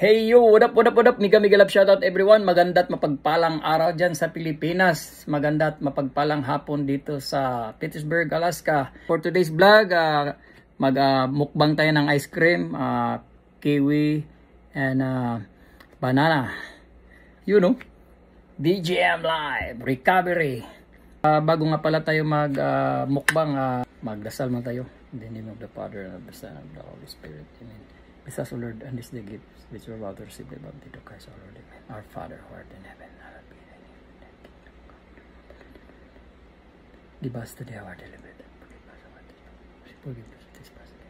Hey yo, what up, what up, what up? Mega love shoutout everyone. Maganda at mapagpalang araw dyan sa Pilipinas. Maganda at mapagpalang hapon dito sa Petersburg, Alaska. For today's vlog, mukbang tayo ng ice cream, kiwi, and banana. You know, BGM Live, recovery. Bago nga pala tayo mukbang, magdasal mo tayo. In the name of the Father, and of the Son, and of the Holy Spirit. Amen. Bless us, O Lord, and this the gift which we are about to receive by baptism of Christ our Lord. Amen. Our Father, who art in heaven, hallowed be thy name. Give us today our daily bread, and forgive us our trespasses. Forgive us our trespasses.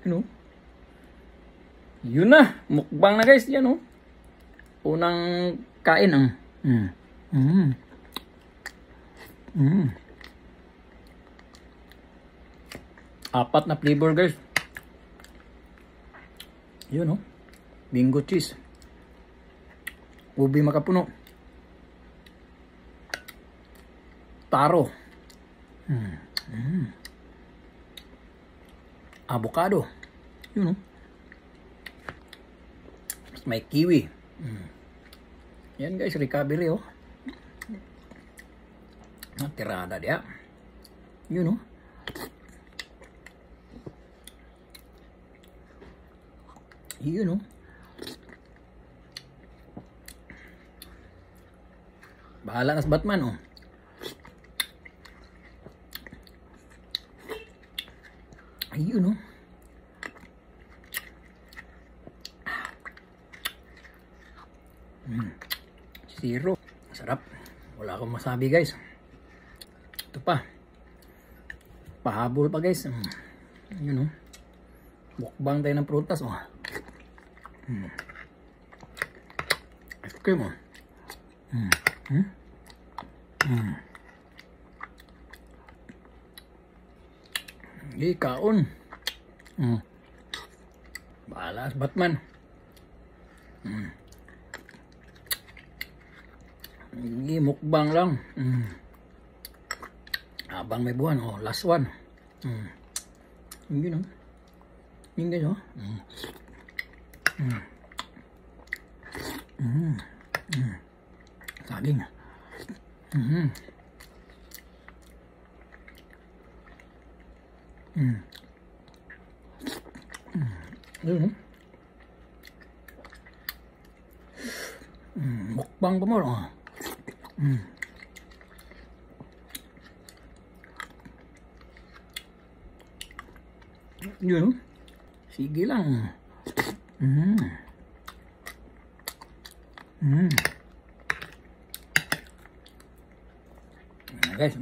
Ano? Yun na! Mukbang na guys, yan o. Unang kain ang. Apat na flavor guys. Yun o. Bingo cheese. Ubi makapuno. Taro. Avocado. Yun o. May kiwi. Yan guys, recovery o. Tirada dia. Yun o. Yun o. Bahala na sa Batman o. Ayun o. Zero. Sarap. Wala akong masabi guys. Ito pa. Pahabol pa guys. Yun o. Mukbang tayo ng prutas o. Ice cream o. Hindi, kaon. Bahala sa Batman. Hindi, mukbang lang. Habang may buwan o. Last one. Hindi no. Hindi no. Saging. Mukbang pa mo. Yun. Sige lang. Guys,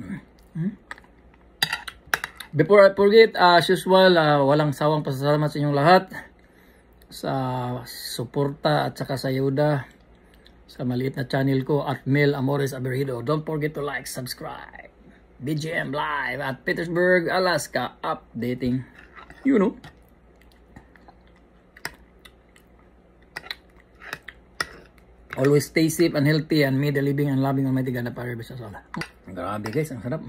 before I forget, as usual, walang sawang pasasalamat sa inyong lahat sa suporta at saka sa ayuda sa maliit na channel ko at Mel Amores Aberhido. Don't forget to like, subscribe. BGM Live at Petersburg, Alaska, updating. You know. Always stay safe and healthy, and may the living and loving Almighty God na para sa sala. Grabe guys, ang sarap.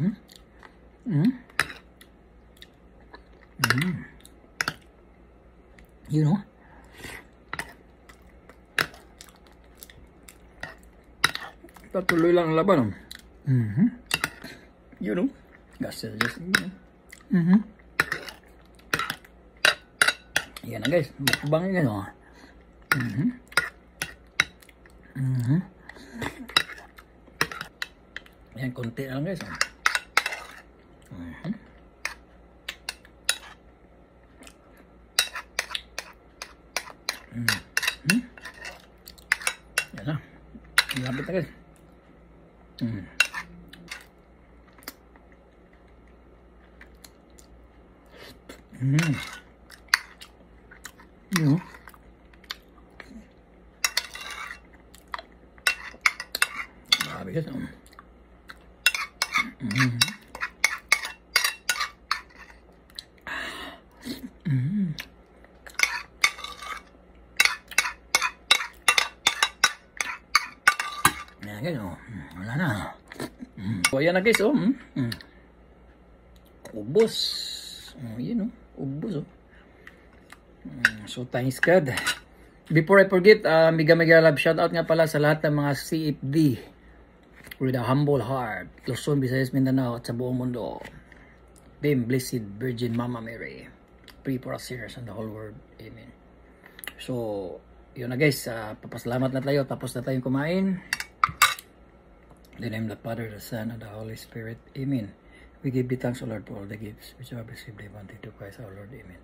You know. Patuloy lang ang laban. You know. Gasel just. Yan na guys, mukbang yan o. Yan, konti lang guys. Yan na. Lapit na guys. Yun. Grabe guys. Ayan guys, wala na. So ayan na guys, ubos. Yun ubos So thanks God. Before I forget, mega love shoutout nga pala sa lahat ng mga CFD with a humble heart, Luzon, Visayas, Mindanao at sa buong mundo. Them Blessed Virgin Mama Mary, pray for us sinners and the whole world. Amen. So yun na guys, papasalamat na tayo, tapos na tayong kumain. In the name of the Father, the Son, and the Holy Spirit. Amen. We give you thanks, O Lord, for all the gifts which you have received. I want to Christ our Lord. Amen.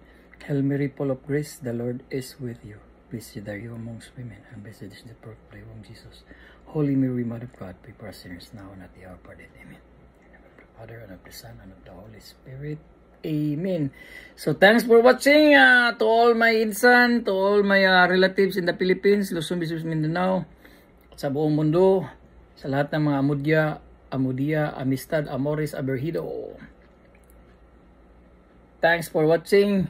Hail Mary, full of grace, the Lord is with you. Blessed are you amongst women, and blessed is the fruit of thy womb, Jesus. Holy Mary, Mother of God, pray for us sinners now and at the hour of our death. Amen. In the name of the Father, and of the Son, and of the Holy Spirit. Amen. So thanks for watching to all my insan, to all my relatives in the Philippines, Luzon, Visayas, Mindanao, at sa buong mundo, sa lahat ng mga Amudia, Amistad, Amores, Aberhido. Thanks for watching.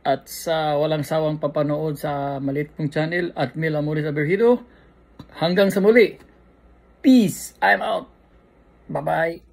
At sa walang sawang papanood sa maliit kong channel at Mil Amores Aberhido. Hanggang sa muli. Peace. I'm out. Bye-bye.